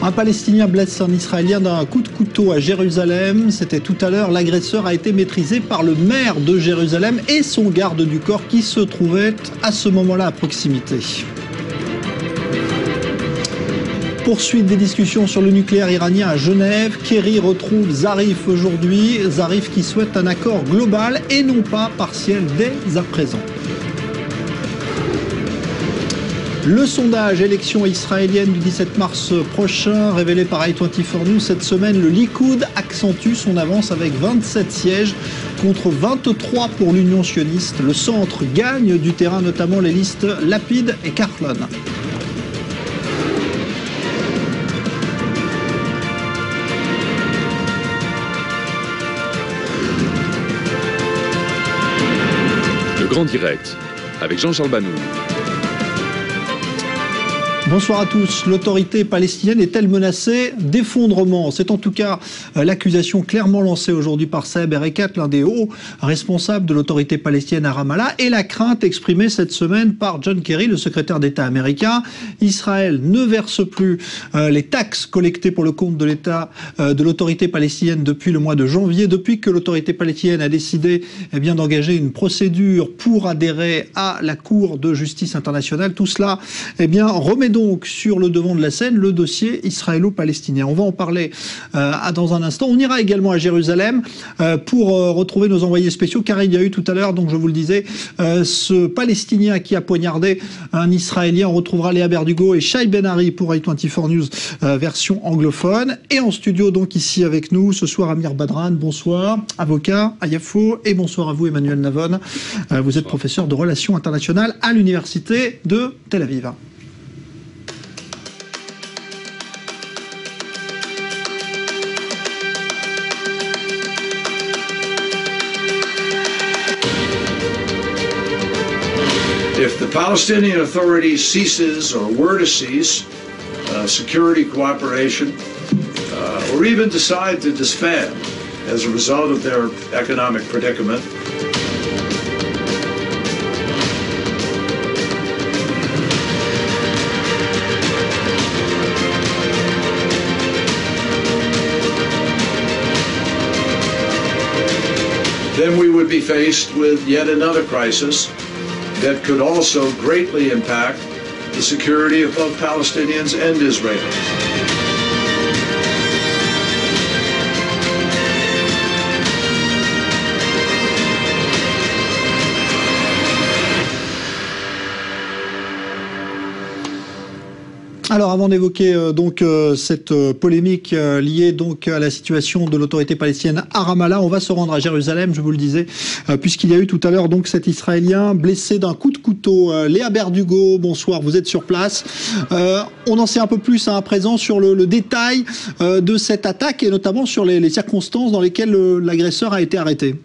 Un Palestinien blesse un Israélien d'un coup de couteau à Jérusalem. C'était tout à l'heure. L'agresseur a été maîtrisé par le maire de Jérusalem et son garde du corps qui se trouvait à ce moment-là à proximité. Poursuite des discussions sur le nucléaire iranien à Genève. Kerry retrouve Zarif aujourd'hui. Zarif qui souhaite un accord global et non pas partiel dès à présent. Le sondage élection israélienne du 17 mars prochain, révélé par i24 News cette semaine, le Likoud accentue son avance avec 27 sièges contre 23 pour l'Union sioniste. Le centre gagne du terrain, notamment les listes Lapid et Kaplan. Le Grand Direct, avec Jean-Charles Banou. Bonsoir à tous. L'autorité palestinienne est-elle menacée d'effondrement? C'est en tout cas l'accusation clairement lancée aujourd'hui par Saeb Erekat, l'un des hauts responsables de l'autorité palestinienne à Ramallah, et la crainte exprimée cette semaine par John Kerry, le secrétaire d'État américain. Israël ne verse plus les taxes collectées pour le compte de l'État de l'autorité palestinienne depuis le mois de janvier, depuis que l'autorité palestinienne a décidé d'engager une procédure pour adhérer à la Cour de justice internationale. Tout cela remet donc sur le devant de la scène le dossier israélo-palestinien. On va en parler dans un instant. On ira également à Jérusalem pour retrouver nos envoyés spéciaux, car il y a eu tout à l'heure, donc je vous le disais, ce Palestinien qui a poignardé un Israélien. On retrouvera Léa Berdugo et Shai Ben-Ari pour i24 News version anglophone. Et en studio, donc ici avec nous, ce soir, Amir Badran, bonsoir, avocat à Yafo, et bonsoir à vous Emmanuel Navon. Vous êtes professeur de relations internationales à l'université de Tel Aviv. If the Palestinian Authority ceases or were to cease security cooperation or even decide to disband as a result of their economic predicament, then we would be faced with yet another crisis that could also greatly impact the security of both Palestinians and Israelis. Alors, avant d'évoquer cette polémique liée donc à la situation de l'autorité palestinienne à Ramallah, on va se rendre à Jérusalem, je vous le disais, puisqu'il y a eu tout à l'heure donc cet Israélien blessé d'un coup de couteau. Léa Berdugo, bonsoir, vous êtes sur place. On en sait un peu plus à présent sur le détail de cette attaque et notamment sur les circonstances dans lesquelles l'agresseur a été arrêté.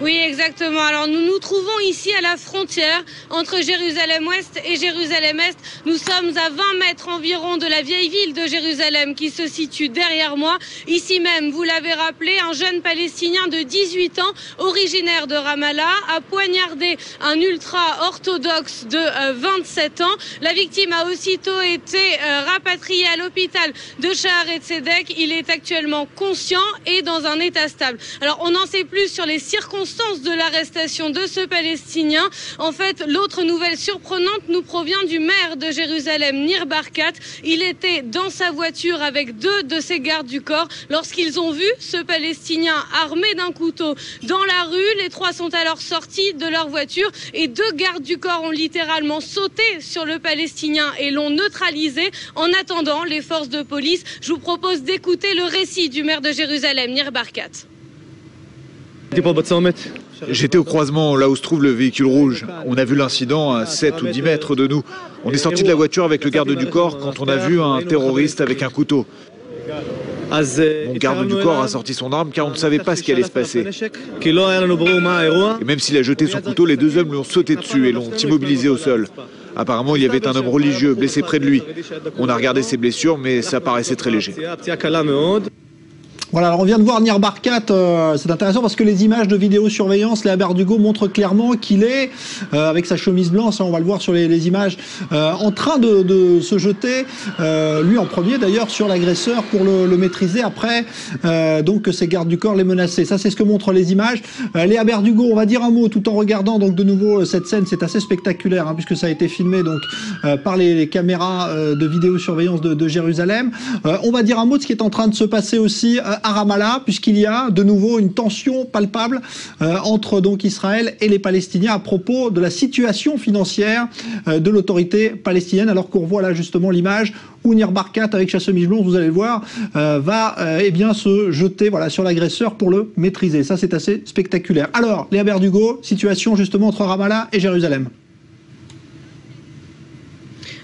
Oui, exactement. Alors nous nous trouvons ici à la frontière entre Jérusalem-Ouest et Jérusalem-Est. Nous sommes à 20 mètres environ de la vieille ville de Jérusalem qui se situe derrière moi. Ici même, vous l'avez rappelé, un jeune Palestinien de 18 ans, originaire de Ramallah, a poignardé un ultra-orthodoxe de 27 ans. La victime a aussitôt été rapatriée à l'hôpital de Shaare Tzedek. Il est actuellement conscient et dans un état stable. Alors on en sait plus sur les circonstances de l'arrestation de ce Palestinien. En fait, l'autre nouvelle surprenante nous provient du maire de Jérusalem, Nir Barkat. Il était dans sa voiture avec deux de ses gardes du corps lorsqu'ils ont vu ce Palestinien armé d'un couteau dans la rue. Les trois sont alors sortis de leur voiture et deux gardes du corps ont littéralement sauté sur le Palestinien et l'ont neutralisé. En attendant les forces de police, je vous propose d'écouter le récit du maire de Jérusalem, Nir Barkat. J'étais au croisement, là où se trouve le véhicule rouge. On a vu l'incident à 7 ou 10 mètres de nous. On est sorti de la voiture avec le garde du corps quand on a vu un terroriste avec un couteau. Mon garde du corps a sorti son arme car on ne savait pas ce qui allait se passer. Et même s'il a jeté son couteau, les deux hommes lui ont sauté dessus et l'ont immobilisé au sol. Apparemment, il y avait un homme religieux blessé près de lui. On a regardé ses blessures, mais ça paraissait très léger. Voilà, alors on vient de voir Nir Barkat, c'est intéressant parce que les images de vidéosurveillance, Léa Berdugo montre clairement qu'il est, avec sa chemise blanche, on va le voir sur les images, en train de se jeter, lui en premier d'ailleurs, sur l'agresseur pour le maîtriser après, donc que ses gardes du corps les menaçaient. Ça c'est ce que montrent les images. Léa Berdugo, on va dire un mot tout en regardant donc de nouveau cette scène, c'est assez spectaculaire, hein, puisque ça a été filmé donc par les caméras de vidéosurveillance de Jérusalem. On va dire un mot de ce qui est en train de se passer aussi à Ramallah, puisqu'il y a de nouveau une tension palpable entre donc Israël et les Palestiniens à propos de la situation financière de l'autorité palestinienne, alors qu'on voit là justement l'image où Nir Barkat avec sa chemise blanche, vous allez le voir, va eh bien se jeter voilà sur l'agresseur pour le maîtriser. Ça c'est assez spectaculaire. Alors Léa Berdugo, situation justement entre Ramallah et Jérusalem.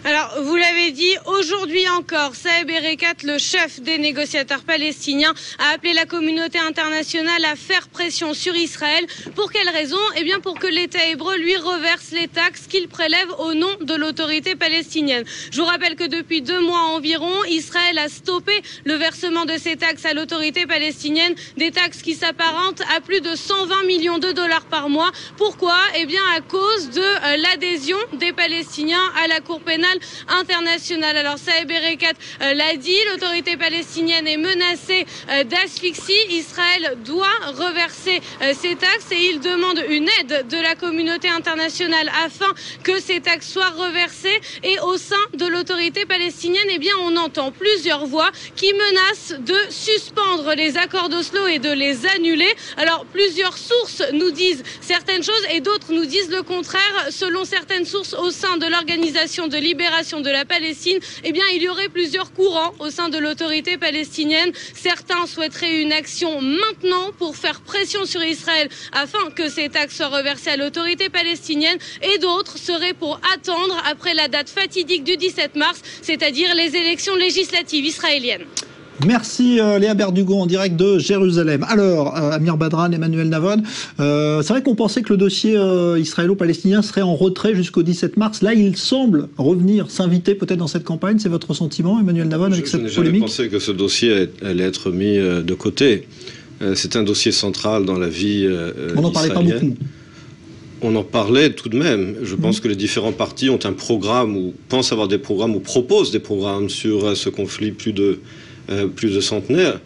Alors, vous l'avez dit, aujourd'hui encore, Saeb Erekat, le chef des négociateurs palestiniens, a appelé la communauté internationale à faire pression sur Israël. Pour quelle raison? Eh bien, pour que l'État hébreu lui reverse les taxes qu'il prélève au nom de l'autorité palestinienne. Je vous rappelle que depuis 2 mois environ, Israël a stoppé le versement de ces taxes à l'autorité palestinienne, des taxes qui s'apparentent à plus de 120 millions de dollars par mois. Pourquoi? Eh bien, à cause de l'adhésion des Palestiniens à la Cour pénale internationale. Alors Saeb Erekat l'a dit, l'autorité palestinienne est menacée d'asphyxie. Israël doit reverser ces taxes et il demande une aide de la communauté internationale afin que ces taxes soient reversées. Et au sein de l'autorité palestinienne, eh bien, on entend plusieurs voix qui menacent de suspendre les accords d'Oslo et de les annuler. Alors plusieurs sources nous disent certaines choses et d'autres nous disent le contraire. Selon certaines sources au sein de l'organisation de libération de la Palestine, eh bien, il y aurait plusieurs courants au sein de l'autorité palestinienne. Certains souhaiteraient une action maintenant pour faire pression sur Israël afin que ces taxes soient reversées à l'autorité palestinienne et d'autres seraient pour attendre après la date fatidique du 17 mars, c'est-à-dire les élections législatives israéliennes. Merci Léa Berdugo en direct de Jérusalem. Alors, Amir Badran, Emmanuel Navon, c'est vrai qu'on pensait que le dossier israélo-palestinien serait en retrait jusqu'au 17 mars. Là, il semble revenir, s'inviter peut-être dans cette campagne. C'est votre sentiment, Emmanuel Navon, avec cette polémique? Je n'ai jamais pensé que ce dossier allait être mis de côté. C'est un dossier central dans la vie On n'en parlait pas beaucoup. On en parlait tout de même. Je pense que les différents partis ont un programme, ou pensent avoir des programmes, ou proposent des programmes sur ce conflit plus de centenaire.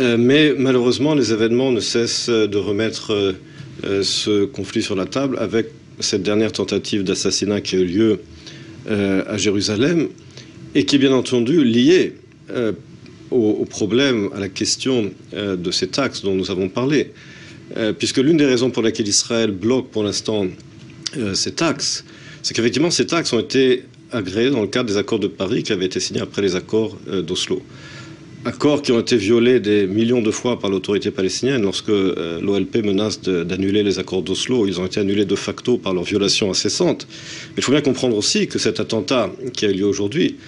Mais malheureusement, les événements ne cessent de remettre ce conflit sur la table avec cette dernière tentative d'assassinat qui a eu lieu à Jérusalem et qui est bien entendu liée au problème, à la question de ces taxes dont nous avons parlé. Puisque l'une des raisons pour laquelle Israël bloque pour l'instant ces taxes, c'est qu'effectivement ces taxes ont été agréées dans le cadre des accords de Paris qui avaient été signés après les accords d'Oslo. Accords qui ont été violés des millions de fois par l'autorité palestinienne. Lorsque l'OLP menace d'annuler les accords d'Oslo, ils ont été annulés de facto par leur violation incessante. Mais il faut bien comprendre aussi que cet attentat qui a eu lieu aujourd'hui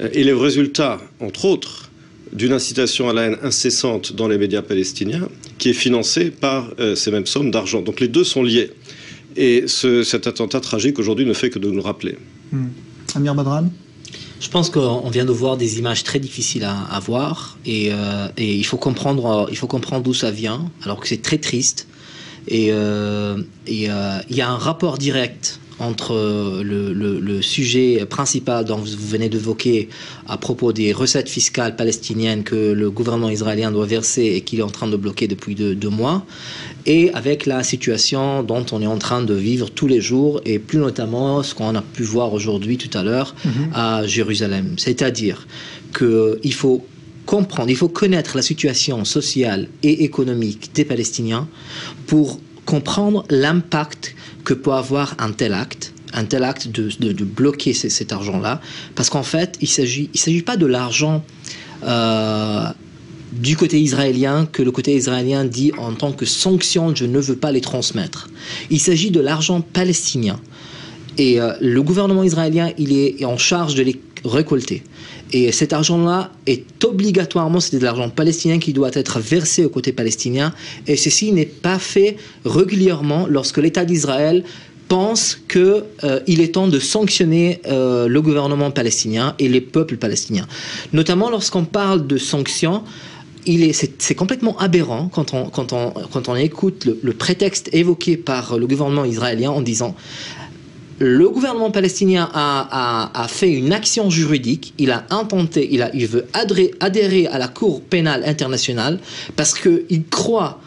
est le résultat, entre autres, d'une incitation à la haine incessante dans les médias palestiniens qui est financée par ces mêmes sommes d'argent. Donc les deux sont liés. Et cet attentat tragique aujourd'hui ne fait que de nous le rappeler. Amir Badran? Je pense qu'on vient de voir des images très difficiles à voir et il faut comprendre d'où ça vient, alors que c'est très triste. Et il y a un rapport direct entre le sujet principal dont vous venez d'évoquer à propos des recettes fiscales palestiniennes que le gouvernement israélien doit verser et qu'il est en train de bloquer depuis 2 mois, et avec la situation dont on est en train de vivre tous les jours, et plus notamment ce qu'on a pu voir aujourd'hui tout à l'heure à Jérusalem. C'est-à-dire qu'il faut comprendre, il faut connaître la situation sociale et économique des Palestiniens pour comprendre l'impact que peut avoir un tel acte de bloquer cet argent-là, parce qu'en fait, il s'agit pas de l'argent du côté israélien que le côté israélien dit en tant que sanction, je ne veux pas les transmettre. Il s'agit de l'argent palestinien. Et le gouvernement israélien, il est en charge de les récolter. Et cet argent-là est obligatoirement, c'est de l'argent palestinien qui doit être versé au côté palestinien. Et ceci n'est pas fait régulièrement lorsque l'État d'Israël pense qu'il est temps de sanctionner le gouvernement palestinien et les peuples palestiniens. Notamment lorsqu'on parle de sanctions, c'est complètement aberrant quand on écoute le prétexte évoqué par le gouvernement israélien en disant le gouvernement palestinien a fait une action juridique, il veut adhérer à la Cour pénale internationale parce qu'il croit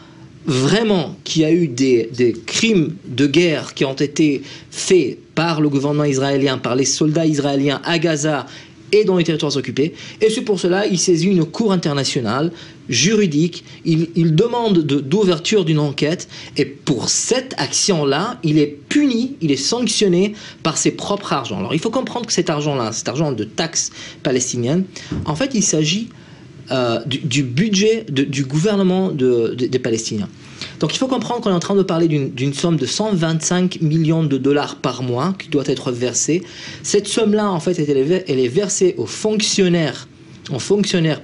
vraiment qu'il y a eu des crimes de guerre qui ont été faits par le gouvernement israélien, par les soldats israéliens à Gaza et dans les territoires occupés. Et c'est pour cela qu'il saisit une cour internationale juridique. Il demande d'ouverture d'une enquête. Et pour cette action-là, il est puni, il est sanctionné par ses propres argents. Alors il faut comprendre que cet argent-là, cet argent de taxes palestiniennes, en fait, il s'agit du budget du gouvernement des Palestiniens. Donc il faut comprendre qu'on est en train de parler d'une somme de 125 millions de dollars par mois qui doit être versée. Cette somme-là, en fait, elle est versée aux fonctionnaires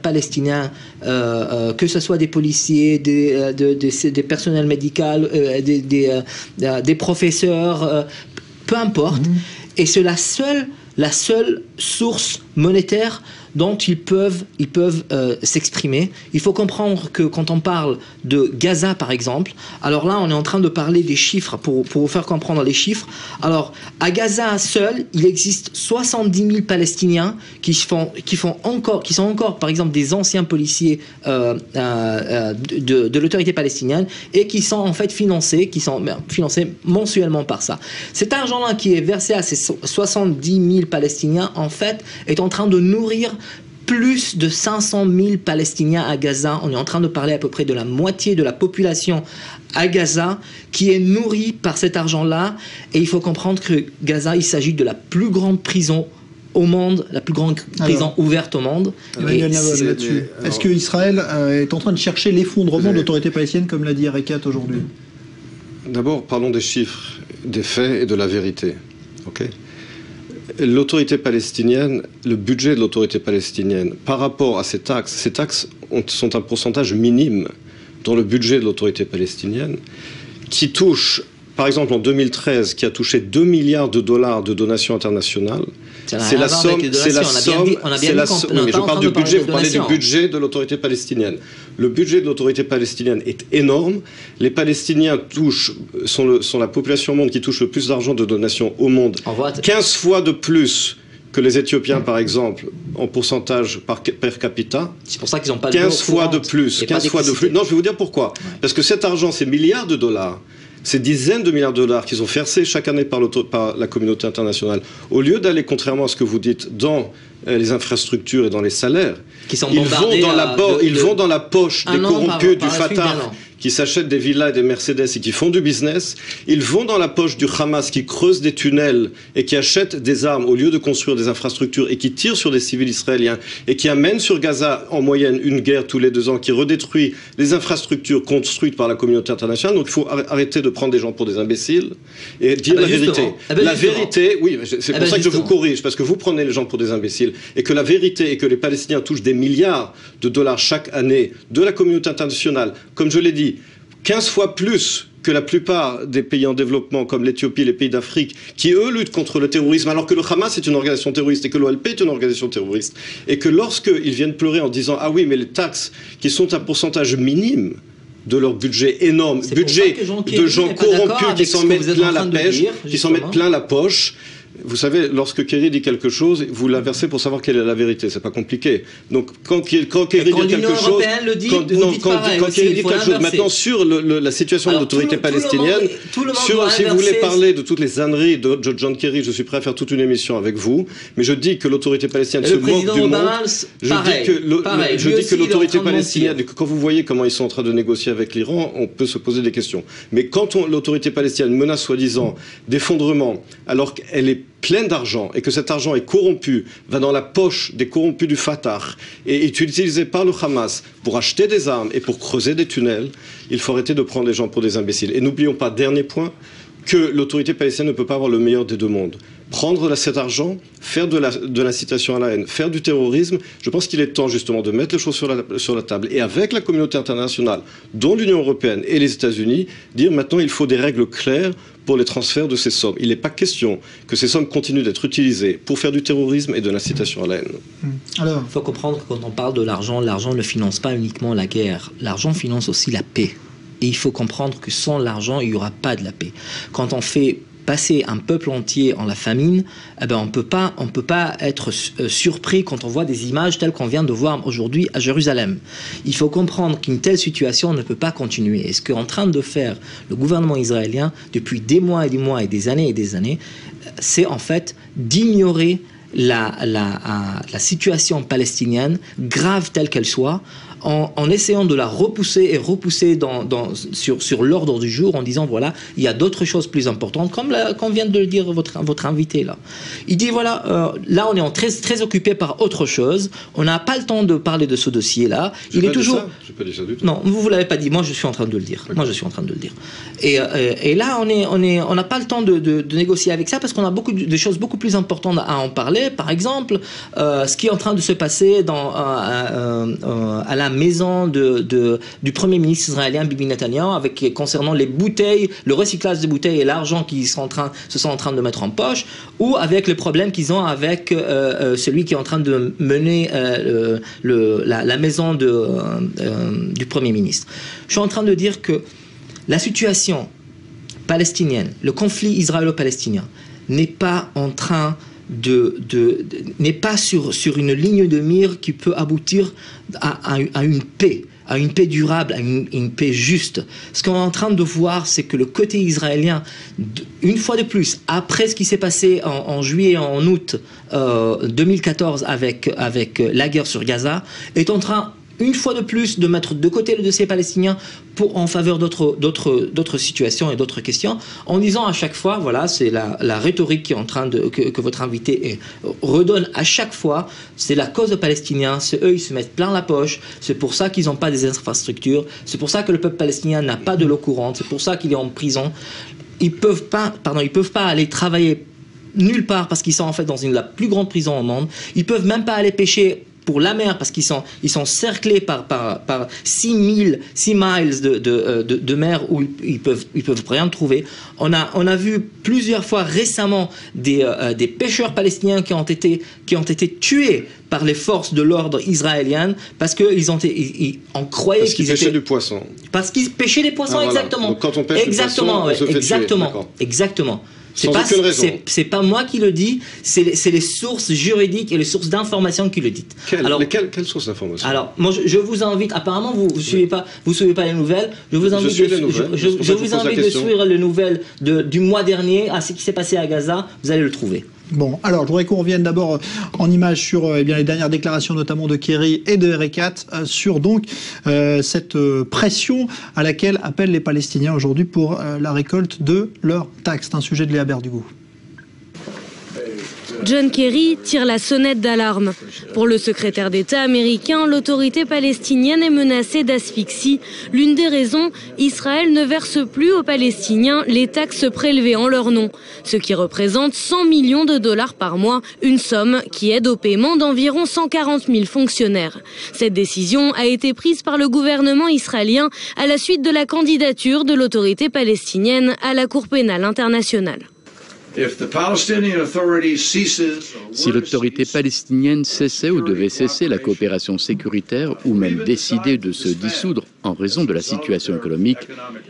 palestiniens, que ce soit des policiers, des personnels médicaux, des professeurs, peu importe. Et c'est la seule source monétaire dont ils peuvent s'exprimer. Il faut comprendre que quand on parle de Gaza, par exemple, alors là, on est en train de parler des chiffres, pour vous faire comprendre les chiffres. Alors, à Gaza seul, il existe 70 000 Palestiniens qui sont encore, par exemple, des anciens policiers de l'autorité palestinienne et qui sont en fait financés mensuellement par ça. Cet argent-là qui est versé à ces 70 000 Palestiniens, en fait, est en train de nourrir plus de 500 000 Palestiniens à Gaza. On est en train de parler à peu près de la moitié de la population à Gaza qui est nourrie par cet argent-là. Et il faut comprendre que Gaza, il s'agit de la plus grande prison au monde, la plus grande prison ouverte au monde. Est-ce que Israël est en train de chercher l'effondrement de l'autorité palestinienne, comme l'a dit Erekat aujourd'hui? D'abord, parlons des chiffres, des faits et de la vérité. Okay. L'autorité palestinienne, le budget de l'autorité palestinienne, par rapport à ces taxes sont un pourcentage minime dans le budget de l'autorité palestinienne, qui touche, par exemple en 2013, qui a touché 2 milliards de dollars de donations internationales. C'est la somme. Mais je parle du budget, vous parlez du budget de l'autorité palestinienne. Le budget de l'autorité palestinienne est énorme. Les Palestiniens sont la population au monde qui touche le plus d'argent de donations au monde. 15 fois de plus que les Éthiopiens, par exemple, en pourcentage per capita. C'est pour ça qu'ils n'ont pas 15 fois de plus. 15 fois de plus. Non, je vais vous dire pourquoi. Parce que cet argent, ces milliards de dollars, ces dizaines de milliards de dollars qu'ils ont versés chaque année par la communauté internationale, au lieu d'aller, contrairement à ce que vous dites, dans les infrastructures et dans les salaires, ils vont dans la poche des corrompus du Fatah qui s'achètent des villas et des Mercedes et qui font du business. Ils vont dans la poche du Hamas qui creuse des tunnels et qui achète des armes au lieu de construire des infrastructures et qui tire sur des civils israéliens et qui amène sur Gaza en moyenne une guerre tous les 2 ans, qui redétruit les infrastructures construites par la communauté internationale. Donc il faut arrêter de prendre des gens pour des imbéciles et dire la vérité. La vérité, oui, c'est pour ça que je vous corrige, parce que vous prenez les gens pour des imbéciles, et que la vérité est que les Palestiniens touchent des milliards de dollars chaque année de la communauté internationale, comme je l'ai dit, 15 fois plus que la plupart des pays en développement, comme l'Éthiopie, les pays d'Afrique, qui eux luttent contre le terrorisme, alors que le Hamas est une organisation terroriste et que l'OLP est une organisation terroriste, et que lorsqu'ils viennent pleurer en disant « Ah oui, mais les taxes, qui sont un pourcentage minime de leur budget énorme, budget de gens corrompus qui s'en mettent plein la pêche, qui s'en mettent plein la poche », vous savez, lorsque Kerry dit quelque chose, vous l'inversez pour savoir quelle est la vérité. C'est pas compliqué. Donc, quand Kerry dit quelque chose, maintenant sur la situation de l'autorité palestinienne, si vous voulez parler de toutes les âneries de John Kerry, je suis prêt à faire toute une émission avec vous. Mais je dis que l'autorité palestinienne se moque du monde. Je dis que l'autorité palestinienne, quand vous voyez comment ils sont en train de négocier avec l'Iran, on peut se poser des questions. Mais quand l'autorité palestinienne menace soi-disant d'effondrement, alors qu'elle est pleine d'argent et que cet argent est corrompu, va dans la poche des corrompus du Fatah et est utilisé par le Hamas pour acheter des armes et pour creuser des tunnels, il faut arrêter de prendre les gens pour des imbéciles. Et n'oublions pas, dernier point, que l'autorité palestinienne ne peut pas avoir le meilleur des deux mondes. Prendre cet argent, faire de l'incitation à la haine, faire du terrorisme, je pense qu'il est temps justement de mettre les choses sur la table et avec la communauté internationale, dont l'Union européenne et les États-Unis, dire maintenant il faut des règles claires pour les transferts de ces sommes. Il n'est pas question que ces sommes continuent d'être utilisées pour faire du terrorisme et de l'incitation à la haine. Alors, il faut comprendre que quand on parle de l'argent ne finance pas uniquement la guerre. L'argent finance aussi la paix. Et il faut comprendre que sans l'argent, il n'y aura pas de la paix. Quand on fait passer un peuple entier en la famine, eh ben on peut pas être surpris quand on voit des images telles qu'on vient de voir aujourd'hui à Jérusalem. Il faut comprendre qu'une telle situation ne peut pas continuer. Et ce qu'est en train de faire le gouvernement israélien depuis des mois et des années, c'est en fait d'ignorer la situation palestinienne, grave telle qu'elle soit, en essayant de la repousser sur l'ordre du jour, en disant voilà, il y a d'autres choses plus importantes, comme vient de le dire votre invité là. Il dit voilà, là on est très occupé par autre chose, on n'a pas le temps de parler de ce dossier là. Il est toujours. J'ai pas dit ça du tout. Non, vous l'avez pas dit. Moi je suis en train de le dire. Et là on n'a pas le temps de négocier avec ça parce qu'on a de choses beaucoup plus importantes à en parler. Par exemple, ce qui est en train de se passer à la maison du Premier ministre israélien Bibi Netanyahu concernant les bouteilles, le recyclage des bouteilles et l'argent qu'ils se sont en train de mettre en poche, ou avec les problèmes qu'ils ont avec celui qui est en train de mener la maison du Premier ministre. Je suis en train de dire que la situation palestinienne, le conflit israélo-palestinien n'est pas en train n'est pas sur une ligne de mire qui peut aboutir à une paix durable, à une paix juste. Ce qu'on est en train de voir, c'est que le côté israélien, une fois de plus, après ce qui s'est passé en juillet et en août 2014 avec la guerre sur Gaza, est en train une fois de plus de mettre de côté le dossier palestinien en faveur d'autres situations et d'autres questions, en disant à chaque fois, voilà, c'est la rhétorique qui est en train que votre invité redonne à chaque fois, c'est la cause des Palestiniens, c'est eux, ils se mettent plein la poche, c'est pour ça qu'ils n'ont pas des infrastructures, c'est pour ça que le peuple palestinien n'a pas de l'eau courante, c'est pour ça qu'il est en prison. Ils peuvent pas aller travailler nulle part parce qu'ils sont en fait dans la plus grande prison au monde. Ils peuvent même pas aller pêcher pour la mer parce qu'ils sont cerclés par 6 miles de mer où ils peuvent rien trouver. On a vu plusieurs fois récemment des pêcheurs palestiniens qui ont été tués par les forces de l'ordre israéliennes parce qu'on croyait qu'ils pêchaient du poisson. Parce qu'ils pêchaient des poissons, voilà. Exactement. Donc quand on pêche du poisson, on se fait tuer. Exactement. C'est pas moi qui le dis, c'est les sources juridiques et les sources d'information qui le disent. Quelles sources d'information? Alors, moi, je vous invite. Apparemment, vous suivez pas les nouvelles. Je vous invite de suivre les nouvelles du mois dernier à ce qui s'est passé à Gaza. Vous allez le trouver. Bon, alors je voudrais qu'on revienne d'abord en images sur les dernières déclarations notamment de Kerry et de Erekat sur donc cette pression à laquelle appellent les Palestiniens aujourd'hui pour la récolte de leurs taxes. C'est un sujet de Léa Berdugo. John Kerry tire la sonnette d'alarme. Pour le secrétaire d'État américain, l'autorité palestinienne est menacée d'asphyxie. L'une des raisons, Israël ne verse plus aux Palestiniens les taxes prélevées en leur nom, ce qui représente 100 millions de dollars par mois, une somme qui aide au paiement d'environ 140 000 fonctionnaires. Cette décision a été prise par le gouvernement israélien à la suite de la candidature de l'autorité palestinienne à la Cour pénale internationale. Si l'autorité palestinienne cessait ou devait cesser la coopération sécuritaire ou même décider de se dissoudre en raison de la situation économique,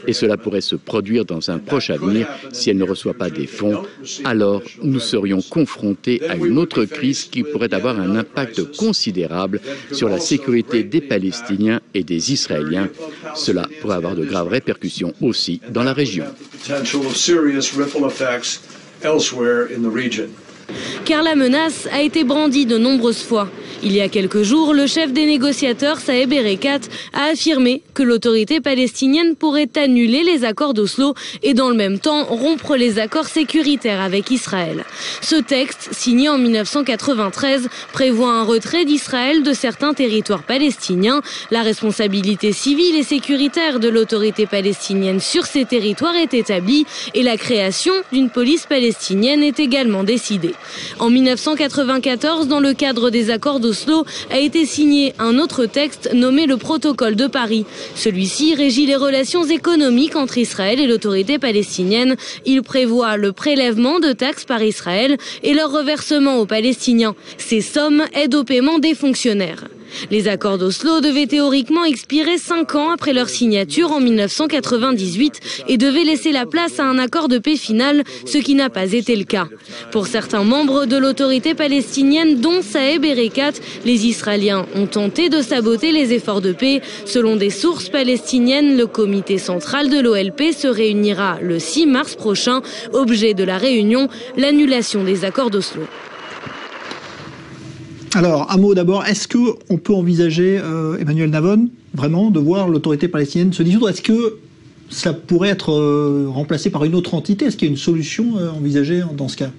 et cela pourrait se produire dans un proche avenir si elle ne reçoit pas des fonds, alors nous serions confrontés à une autre crise qui pourrait avoir un impact considérable sur la sécurité des Palestiniens et des Israéliens. Cela pourrait avoir de graves répercussions aussi dans la région. Car la menace a été brandie de nombreuses fois. Il y a quelques jours, le chef des négociateurs, Saeb Erekat, a affirmé que l'autorité palestinienne pourrait annuler les accords d'Oslo et dans le même temps rompre les accords sécuritaires avec Israël. Ce texte, signé en 1993, prévoit un retrait d'Israël de certains territoires palestiniens. La responsabilité civile et sécuritaire de l'autorité palestinienne sur ces territoires est établie et la création d'une police palestinienne est également décidée. En 1994, dans le cadre des accords d'Oslo, a été signé un autre texte nommé le Protocole de Paris. Celui-ci régit les relations économiques entre Israël et l'autorité palestinienne. Il prévoit le prélèvement de taxes par Israël et leur reversement aux Palestiniens. Ces sommes aident au paiement des fonctionnaires. Les accords d'Oslo devaient théoriquement expirer 5 ans après leur signature en 1998 et devaient laisser la place à un accord de paix final, ce qui n'a pas été le cas. Pour certains membres de l'autorité palestinienne, dont Saeb Erekat, les Israéliens ont tenté de saboter les efforts de paix. Selon des sources palestiniennes, le comité central de l'OLP se réunira le 6 mars prochain. Objet de la réunion, l'annulation des accords d'Oslo. Alors, un mot d'abord, est-ce qu'on peut envisager, Emmanuel Navon, vraiment, de voir l'autorité palestinienne se dissoudre? Est-ce que ça pourrait être remplacé par une autre entité? Est-ce qu'il y a une solution envisagée dans ce cas?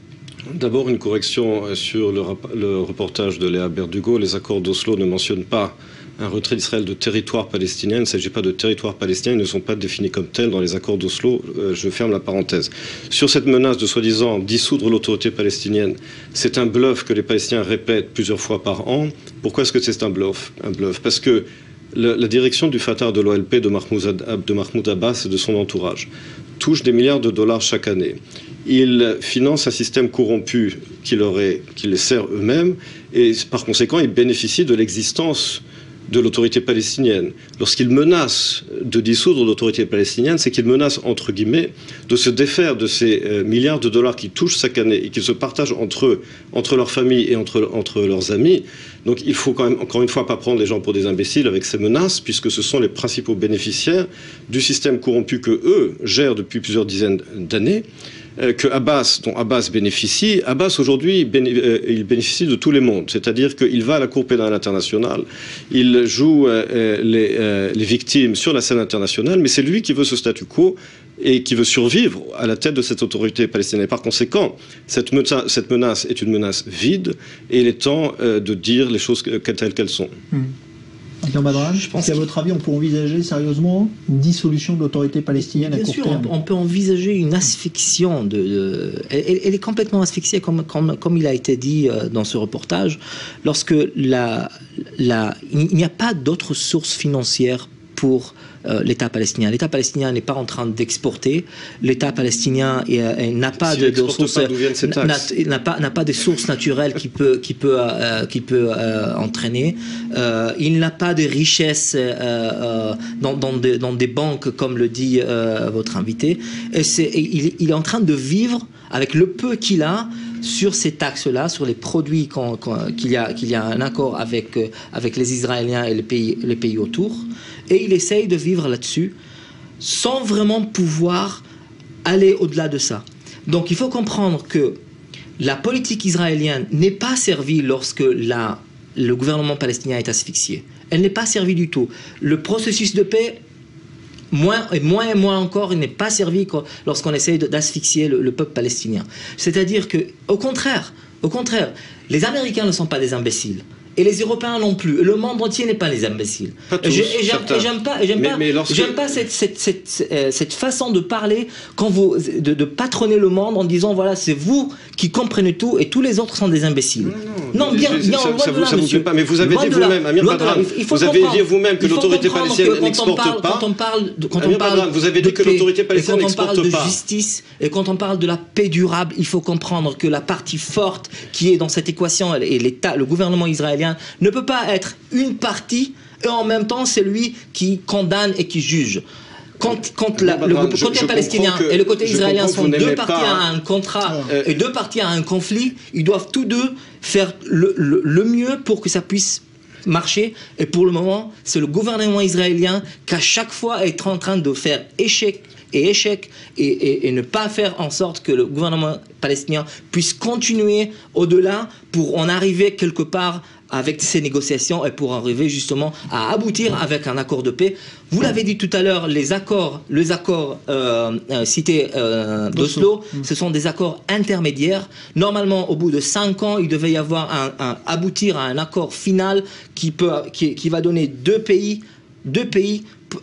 D'abord, une correction sur le reportage de Léa Berdugo. Les accords d'Oslo ne mentionnent pas un retrait d'Israël de territoire palestinien. Il ne s'agit pas de territoire palestinien, ils ne sont pas définis comme tels dans les accords d'Oslo. Je ferme la parenthèse. Sur cette menace de soi-disant dissoudre l'autorité palestinienne, c'est un bluff que les Palestiniens répètent plusieurs fois par an. Pourquoi est-ce que c'est un bluff? Un bluff parce que la direction du Fatah, de l'OLP, de Mahmoud Abbas et de son entourage touche des milliards de dollars chaque année. Ils financent un système corrompu qui les sert eux-mêmes et par conséquent ils bénéficient de l'existence de l'autorité palestinienne. Lorsqu'ils menacent de dissoudre l'autorité palestinienne, c'est qu'ils menacent, entre guillemets, de se défaire de ces milliards de dollars qui touchent chaque année et qu'ils se partagent entre eux, entre leurs familles et entre leurs amis. Donc il faut quand même, encore une fois, pas prendre les gens pour des imbéciles avec ces menaces, puisque ce sont les principaux bénéficiaires du système corrompu que eux gèrent depuis plusieurs dizaines d'années. Dont Abbas bénéficie. Abbas, aujourd'hui, il bénéficie de tous les mondes. C'est-à-dire qu'il va à la Cour pénale internationale, il joue les victimes sur la scène internationale, mais c'est lui qui veut ce statu quo et qui veut survivre à la tête de cette autorité palestinienne. Et par conséquent, cette menace est une menace vide et il est temps de dire les choses telles qu'elles sont. Je pense qu'à votre avis, on peut envisager sérieusement une dissolution de l'autorité palestinienne à court terme. Bien sûr, on peut envisager une asphyxion. Elle est complètement asphyxiée, comme il a été dit dans ce reportage, lorsque il n'y a pas d'autres sources financières pour l'État palestinien. L'État palestinien n'est pas en train d'exporter. L'État palestinien n'a pas n'a pas de sources naturelles qui peut entraîner. Il n'a pas de richesse dans des banques, comme le dit votre invité. Il est en train de vivre avec le peu qu'il a sur ces taxes-là, sur les produits qu'il y a un accord avec les Israéliens et les pays autour. Et il essaye de vivre là-dessus sans vraiment pouvoir aller au-delà de ça. Donc il faut comprendre que la politique israélienne n'est pas servie lorsque le gouvernement palestinien est asphyxié. Elle n'est pas servie du tout. Le processus de paix, moins et moins encore, il n'est pas servi lorsqu'on essaye d'asphyxier le peuple palestinien. C'est-à-dire que, au contraire, les Américains ne sont pas des imbéciles. Et les Européens non plus. Et le monde entier n'est pas les imbéciles. Pas tous, j'aime pas cette façon de parler de patronner le monde en disant voilà, c'est vous qui comprenez tout et tous les autres sont des imbéciles. Non, ça vous plaît pas. Mais vous avez dit vous-même, Amir Badran, vous avez dit vous-même que l'autorité palestinienne n'exporte pas. Vous avez dit que l'autorité palestinienne n'exporte pas. Quand on parle de justice et quand on parle de la paix durable, il faut comprendre que la partie forte qui est dans cette équation et l'État, le gouvernement israélien ne peut pas être une partie et en même temps c'est lui qui condamne et qui juge. Quand le côté palestinien et le côté israélien sont deux parties à un contrat et deux parties à un conflit, ils doivent tous deux faire le mieux pour que ça puisse marcher. Et pour le moment, c'est le gouvernement israélien qui à chaque fois est en train de faire échec et ne pas faire en sorte que le gouvernement palestinien puisse continuer au-delà pour en arriver quelque part avec ces négociations et pour arriver justement à aboutir avec un accord de paix. Vous l'avez dit tout à l'heure, les accords cités d'Oslo, ce sont des accords intermédiaires. Normalement, au bout de 5 ans, il devait y avoir aboutir à un accord final qui va donner deux pays,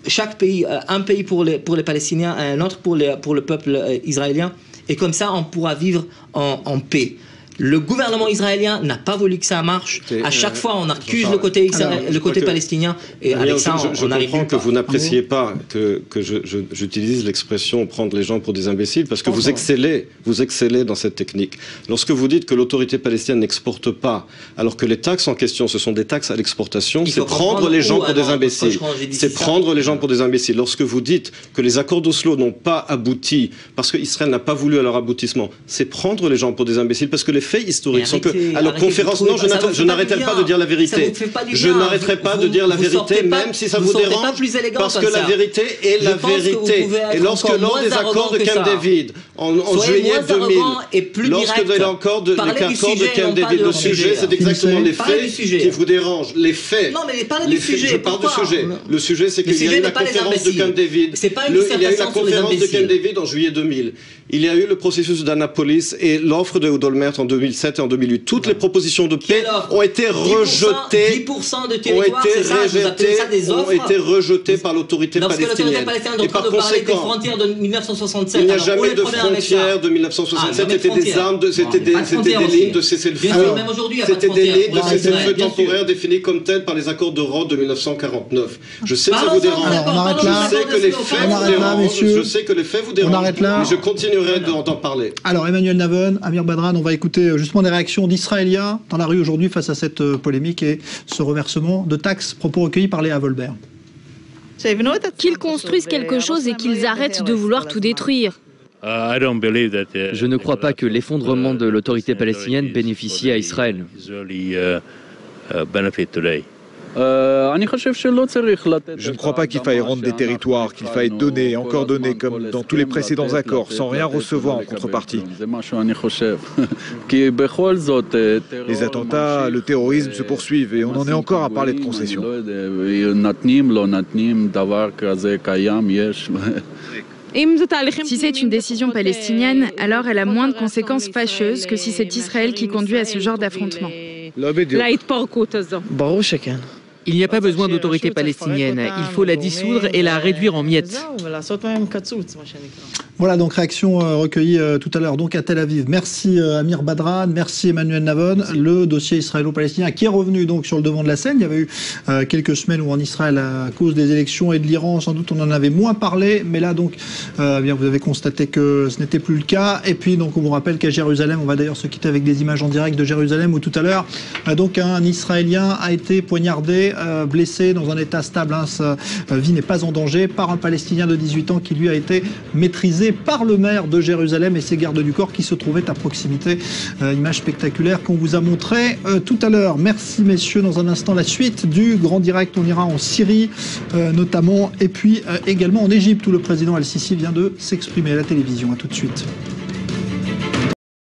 chaque pays, un pays pour les Palestiniens et un autre pour le peuple israélien. Et comme ça, on pourra vivre en paix. Le gouvernement israélien n'a pas voulu que ça marche. À chaque fois, on accuse le côté palestinien. Et avec ça, on arrive. Je comprends que vous n'appréciez pas que j'utilise l'expression prendre les gens pour des imbéciles, parce que vous excellez dans cette technique. Lorsque vous dites que l'autorité palestinienne n'exporte pas, alors que les taxes en question, ce sont des taxes à l'exportation, c'est prendre les gens pour des imbéciles. C'est prendre les gens pour des imbéciles. Lorsque vous dites que les accords d'Oslo n'ont pas abouti, parce qu'Israël n'a pas voulu à leur aboutissement, c'est prendre les gens pour des imbéciles, parce que les faits historiques sont que à leur conférence, non, je n'arrêterai pas de dire la vérité. Je n'arrêterai pas de dire la vérité, même si ça vous dérange, parce que la vérité est la vérité. Et lorsque lors des accords de Camp David, en juillet 2000, lorsque il y a encore des accords de Camp David, le sujet, c'est exactement les faits qui vous dérangent. Les faits. Non, mais parlez du sujet. Je parle du sujet. Le sujet, c'est qu'il y a eu la conférence de Camp David. Il y a eu la conférence de Camp David en juillet 2000. Il y a eu le processus d'Annapolis et l'offre de Ehud Olmert en 2007 et en 2008. Toutes les propositions de paix ont été rejetées. 10% de territoire, c'est ça, vous appelez ça des offres. Ont été rejetées par l'autorité palestinienne. Et par conséquent, des frontières de 1967. Il n'y a jamais de frontières de 1967. C'était des armes, c'était des lignes de cessez-le-feu. C'était des lignes de cessez-le-feu temporaires définies comme telles par les accords de Rhodes de 1949. Je sais que ça vous dérange. Je sais que les faits vous dérangent. Je sais que les faits vous dérangent. Mais je continuerai d'en parler. Alors Emmanuel Navon, Amir Badran, on va écouter justement des réactions d'Israéliens dans la rue aujourd'hui face à cette polémique et ce reversement de taxes, propos recueillis par Léa Volbert. Qu'ils construisent quelque chose et qu'ils arrêtent de vouloir tout détruire. Je ne crois pas que l'effondrement de l'autorité palestinienne bénéficie à Israël. Je ne crois pas qu'il faille rendre des territoires, qu'il faille donner et encore donner comme dans tous les précédents accords, sans rien recevoir en contrepartie. Les attentats, le terrorisme se poursuivent et on en est encore à parler de concessions. Si c'est une décision palestinienne, alors elle a moins de conséquences fâcheuses que si c'est Israël qui conduit à ce genre d'affrontement. Il n'y a pas besoin d'autorité palestinienne. Il faut la dissoudre et la réduire en miettes. Voilà donc réaction recueillie tout à l'heure donc à Tel Aviv. Merci Amir Badran, merci Emmanuel Navon. Le dossier israélo-palestinien qui est revenu donc sur le devant de la scène. Il y avait eu quelques semaines où en Israël, à cause des élections et de l'Iran, sans doute on en avait moins parlé, mais là donc bien vous avez constaté que ce n'était plus le cas. Et puis donc on vous rappelle qu'à Jérusalem, on va d'ailleurs se quitter avec des images en direct de Jérusalem où tout à l'heure donc un Israélien a été poignardé, blessé dans un état stable. Sa vie n'est pas en danger par un Palestinien de 18 ans qui lui a été maîtrisé par le maire de Jérusalem et ses gardes du corps qui se trouvaient à proximité. Image spectaculaire qu'on vous a montrée tout à l'heure. Merci messieurs. Dans un instant, la suite du grand direct. On ira en Syrie notamment et puis également en Égypte où le président Al-Sisi vient de s'exprimer à la télévision. À tout de suite.